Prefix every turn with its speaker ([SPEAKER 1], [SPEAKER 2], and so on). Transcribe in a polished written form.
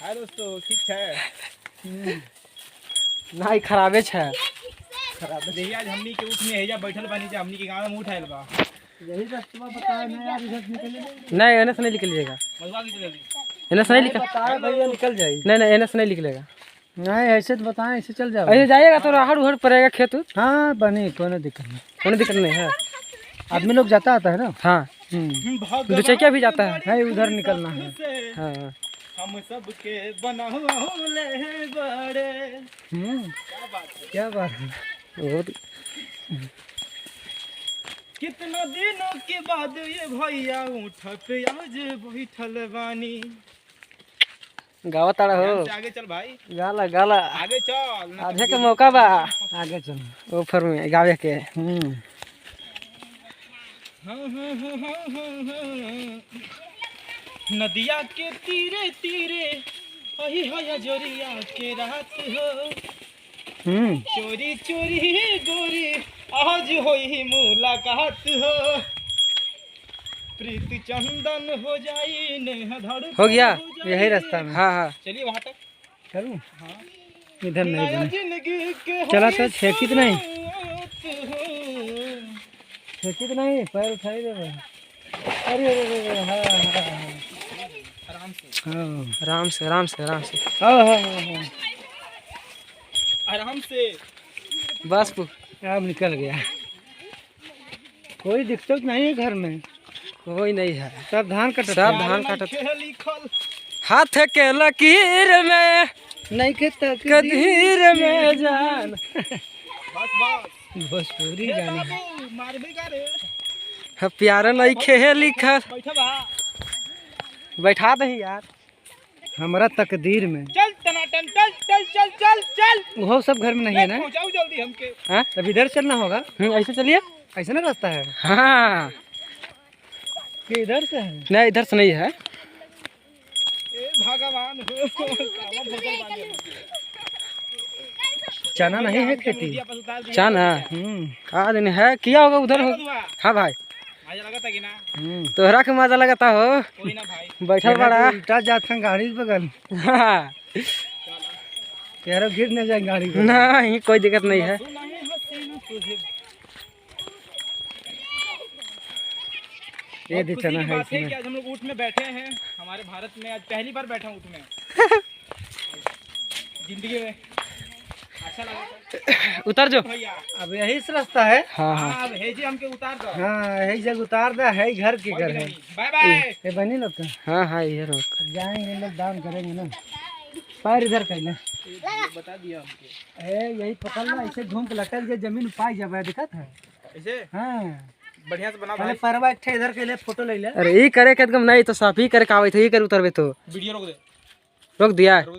[SPEAKER 1] हाय दोस्तों, ठीक है
[SPEAKER 2] नहीं खराबे है।
[SPEAKER 1] खराब देखिए आज हमनी के उठ में हेजा बैठल बानी जे हमनी के गांव में उठ आइल बा।
[SPEAKER 2] यही रास्ता बताया ना यार, इधर निकले नहीं, एनएस नहीं निकलिएगा।
[SPEAKER 1] मलवा के चली
[SPEAKER 2] एनएस नहीं निकल
[SPEAKER 1] बताया भैया निकल जाई।
[SPEAKER 2] नहीं एनएस नहीं निकलेगा।
[SPEAKER 3] नहीं ऐसे तो बताएं, ऐसे चल जाओ।
[SPEAKER 2] ऐसे जाइएगा तो राहड़ उहड़ पड़ेगा खेत।
[SPEAKER 3] हाँ बने, कोई दिक्कत नहीं,
[SPEAKER 2] कोई दिक्कत नहीं है।
[SPEAKER 3] आदमी लोग जाता आता है ना।
[SPEAKER 2] हाँ दो चकिया भी जाता है।
[SPEAKER 3] उधर निकलना है।
[SPEAKER 2] हाँ
[SPEAKER 1] हम सबके बनाओले बड़े।
[SPEAKER 3] क्या बात है।
[SPEAKER 2] बहुत
[SPEAKER 1] कितना दिनों के बाद ये भैया उठ पे आज बैठल बानी।
[SPEAKER 2] गावा ताड़ा हो,
[SPEAKER 1] आगे चल भाई,
[SPEAKER 2] गाला गाला
[SPEAKER 1] आगे चल।
[SPEAKER 2] आधे के मौका बा,
[SPEAKER 3] आगे चलो
[SPEAKER 2] ऊपर में गावे के।
[SPEAKER 1] नदिया के तीरे तीरे वही है जोरिया के रात हो। चोरी चोरी गोरी आज होई मुलाकात हो। प्रीति चंदन हो जाई नेह धड़
[SPEAKER 2] हो गया
[SPEAKER 3] यही रास्ता में।
[SPEAKER 2] हाँ हाँ
[SPEAKER 1] चलिए वहाँ तक
[SPEAKER 3] करूँ
[SPEAKER 1] हाँ।
[SPEAKER 3] इधर नहीं बने।
[SPEAKER 1] जिंदगी के
[SPEAKER 3] चला तो छेकी तो नहीं,
[SPEAKER 1] हो।
[SPEAKER 3] छेकी तो नहीं, पैर उठाई दे भाई। अरे अरे हाँ
[SPEAKER 1] आराम से
[SPEAKER 2] आराम से आराम से आराम से
[SPEAKER 3] हाँ।
[SPEAKER 1] आराम से
[SPEAKER 2] बस
[SPEAKER 3] अब निकल गया। कोई दिक्कत नहीं है घर में,
[SPEAKER 2] कोई नहीं है।
[SPEAKER 3] सब धान कट,
[SPEAKER 2] सब धान काटत।
[SPEAKER 1] लिखल
[SPEAKER 2] हाथ के लकीर में
[SPEAKER 3] नहीं के
[SPEAKER 2] कदीर में जान।
[SPEAKER 1] बस बस
[SPEAKER 3] भोजपुरी गाने हैं।
[SPEAKER 1] बाबू मार भी का रे।
[SPEAKER 2] प्यार नहीं खे लिखल।
[SPEAKER 1] बैठा बा
[SPEAKER 2] बैठा दही यार।
[SPEAKER 3] हमारा तकदीर में
[SPEAKER 1] चल टनाटन चल चल चल चल चल।
[SPEAKER 3] वो सब घर में नहीं है ना।
[SPEAKER 1] पहुंचाओ जल्दी हमके।
[SPEAKER 2] हाँ
[SPEAKER 3] अब इधर चलना होगा।
[SPEAKER 2] ऐसे चलिए।
[SPEAKER 3] ऐसा ना रास्ता है
[SPEAKER 2] हाँ
[SPEAKER 3] कि इधर से है।
[SPEAKER 2] नहीं इधर से नहीं है।
[SPEAKER 1] ए भगवान हो कावा भगल बानी।
[SPEAKER 3] चना नहीं है खेती।
[SPEAKER 2] चान है का दिन है किया होगा उधर हो। हाँ भाई
[SPEAKER 1] मजा लगता कि ना।
[SPEAKER 2] तोहरा के मजा लगता हो।
[SPEAKER 1] कोई ना भाई
[SPEAKER 2] बैठल बड़ा।
[SPEAKER 3] उल्टा जाता है गाड़ी के बगल।
[SPEAKER 2] हाँ
[SPEAKER 3] यारो गिर न जाए गाड़ी को।
[SPEAKER 2] नहीं कोई दिक्कत नहीं है।
[SPEAKER 3] ये भी चना है
[SPEAKER 1] बात है
[SPEAKER 3] इसमें।
[SPEAKER 1] कि आज हम लोग ऊँट में बैठे हैं। हमारे भारत में आज पहली बार बैठा ऊँट में जिंदगी में। अच्छा लगा
[SPEAKER 2] उतर जो।
[SPEAKER 1] भैया।
[SPEAKER 3] अब यही से रास्ता है।
[SPEAKER 2] हाँ हाँ
[SPEAKER 1] अब हेजी हमके उतार दो।
[SPEAKER 3] हाँ यही जगह उतार दे है, घर के घर है।
[SPEAKER 1] Bye bye.
[SPEAKER 3] ये बनी लोग का
[SPEAKER 2] हाँ हाँ ये रोक।
[SPEAKER 3] जाएंगे लोग, दान करेंगे ना। पैर इधर कैले
[SPEAKER 1] बता दिया हमके
[SPEAKER 3] यही पकड़ना, ऐसे घूम के लटक जे जमीन पाई जाए दिक्कत है।
[SPEAKER 1] ऐसे
[SPEAKER 3] हाँ
[SPEAKER 1] बढ़िया से बना
[SPEAKER 3] पहले
[SPEAKER 1] भाई।
[SPEAKER 3] परवा एक इधर के लिए फोटो ले ले।
[SPEAKER 2] अरे ये करे के एकदम नहीं तो साफ ही करे के आवे थे। ये कर उतरबे तो
[SPEAKER 1] वीडियो रोक दे।
[SPEAKER 2] रोक दिया।